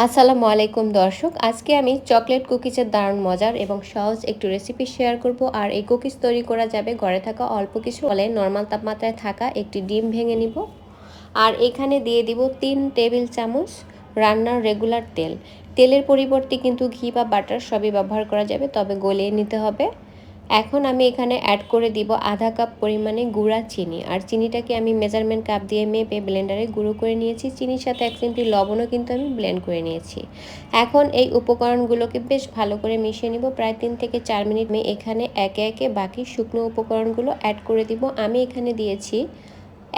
আসসালামু আলাইকুম দর্শক, আজকে আমি চকলেট কুকিজের দারুণ মজার এবং সহজ একটু রেসিপি শেয়ার করব। আর এই কুকিজ তৈরি করা যাবে ঘরে থাকা অল্প কিছু হলে। নর্মাল তাপমাত্রায় থাকা একটি ডিম ভেঙে নিব, আর এখানে দিয়ে দিব 3 টেবিল চামচ রান্নার রেগুলার তেল। তেলের পরিবর্তে কিন্তু ঘি বা বাটার সবই ব্যবহার করা যাবে, তবে গলিয়ে নিতে হবে। এখন আমি এখানে অ্যাড করে দিব আধা কাপ পরিমাণে গুঁড়া চিনি, আর চিনিটাকে আমি মেজারমেন্ট কাপ দিয়ে মেপে ব্লেন্ডারে গুঁড়ো করে নিয়েছি। চিনির সাথে 1 চিমটি লবণও কিন্তু আমি ব্লেন্ড করে নিয়েছি। এখন এই উপকরণগুলোকে বেশ ভালো করে মিশিয়ে নিব প্রায় 3 থেকে 4 মিনিট। আমি এখানে একে একে বাকি শুকনো উপকরণগুলো অ্যাড করে দিব। আমি এখানে দিয়েছি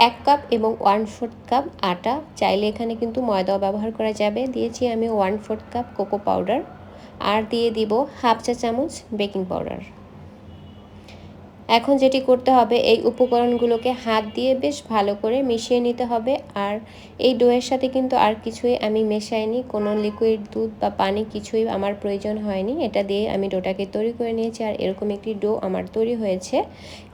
1 কাপ এবং 1/4 কাপ আটা। চাইলে এখানে কিন্তু ময়দাও ব্যবহার করা যাবে। দিয়েছি আমি 1/4 কাপ কোকো পাউডার, আর দিয়ে দিব হাফ চা চামচ বেকিং পাউডার। এখন যেটি করতে হবে, এই উপকরণগুলোকে হাত দিয়ে বেশ ভালো করে মিশিয়ে নিতে হবে। আর এই ডোয়ের সাথে কিন্তু আর কিছুই আমি মেশাইনি, কোনো লিকুইড দুধ বা পানি কিছুই আমার প্রয়োজন হয়নি। এটা দিয়ে আমি ডোটাকে তৈরি করে নিয়েছি, আর এরকম একটি ডো আমার তৈরি হয়েছে।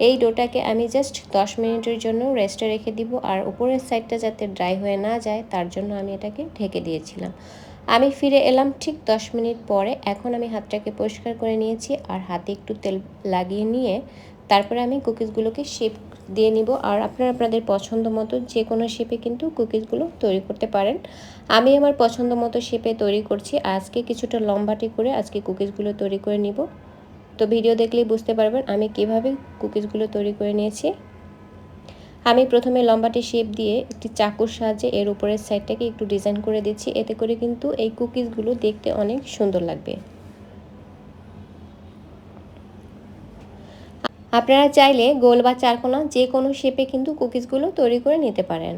এই ডোটাকে আমি জাস্ট 10 মিনিটের জন্য রেস্টে রেখে দিব, আর উপরের সাইডটা যাতে ড্রাই হয়ে না যায় তার জন্য আমি এটাকে ঢেকে দিয়েছিলাম। আমি ফিরে এলাম ঠিক 10 মিনিট পরে। এখন আমি হাতটাকে পরিষ্কার করে নিয়েছি, আর হাতে একটু তেল লাগিয়ে নিয়ে তারপরে আমি কুকিজগুলোকে শেপ দিয়ে নিব। আর আপনারা আপনাদের পছন্দ মতো যে কোনো শেপে কিন্তু কুকিজগুলো তৈরি করতে পারেন। আমি আমার পছন্দ মতো শেপে তৈরি করছি। আজকে কিছুটা লম্বাটে করে আজকে কুকিজগুলো তৈরি করে নিব। তো ভিডিও দেখলেই বুঝতে পারবেন আমি কিভাবে কুকিজগুলো তৈরি করে নিয়েছি। আমি প্রথমে লম্বাটে শেপ দিয়ে একটি চাকুর সাহায্যে এর উপরের সাইডটাকে একটু ডিজাইন করে দিচ্ছি। এতে করে কিন্তু এই কুকিজগুলো দেখতে অনেক সুন্দর লাগবে। আপনারা চাইলে গোল বা চারকোনা যে কোনো শেপে কিন্তু কুকিজগুলো তৈরি করে নিতে পারেন।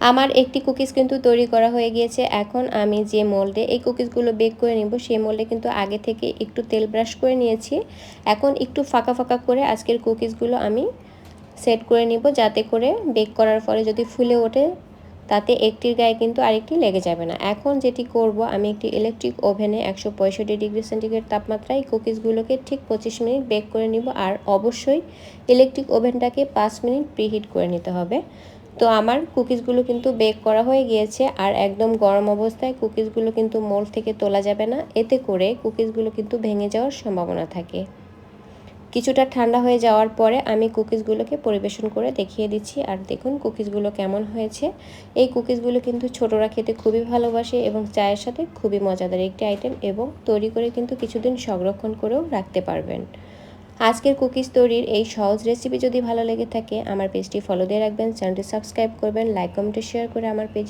আমার একটি কুকিজ কিন্তু তৈরি করা হয়ে গিয়েছে। এখন আমি যে মোল্ডে এই কুকিজগুলো বেক করে নিব, সেই মোল্ডে কিন্তু আগে থেকে একটু তেল ব্রাশ করে নিয়েছি। এখন একটু ফাঁকা ফাঁকা করে আজকের কুকিজগুলো আমি সেট করে নিব, যাতে করে বেক করার পরে যদি ফুলে ওঠে তাতে একটির গায়ে কিন্তু আরেকটি লেগে যাবে না। এখন যেটি করব, আমি একটি ইলেকট্রিক ওভেনে 165 ডিগ্রি সেন্টিগ্রেড তাপমাত্রায় কুকিজগুলোকে ঠিক 25 মিনিট বেক করে নিব। আর অবশ্যই ইলেকট্রিক ওভেনটাকে 5 মিনিট প্রিহিট করে নিতে হবে। তো আমার কুকিজগুলো কিন্তু বেক করা হয়ে গিয়েছে, আর একদম গরম অবস্থায় কুকিজগুলো কিন্তু মোল্ড থেকে তোলা যাবে না, এতে করে কুকিজগুলো কিন্তু ভেঙে যাওয়ার সম্ভাবনা থাকে। কিছুটা ঠান্ডা হয়ে যাওয়ার পরে আমি কুকিজগুলোকে পরিবেশন করে দেখিয়ে দিচ্ছি। আর দেখুন কুকিজগুলো কেমন হয়েছে। এই কুকিজগুলো কিন্তু ছোটরা খেতে খুবই ভালোবাসে এবং চায়ের সাথে খুবই মজাদার একটি আইটেম, এবং তৈরি করে কিন্তু কিছুদিন সংরক্ষণ করেও রাখতে পারবেন। আজকের কুকিজ তৈরির এই সহজ রেসিপি যদি ভালো লেগে থাকে আমার পেজটি ফলো দিয়ে রাখবেন, চ্যানেলটি সাবস্ক্রাইব করবেন, লাইক কমেন্ট শেয়ার করে আমার পেজ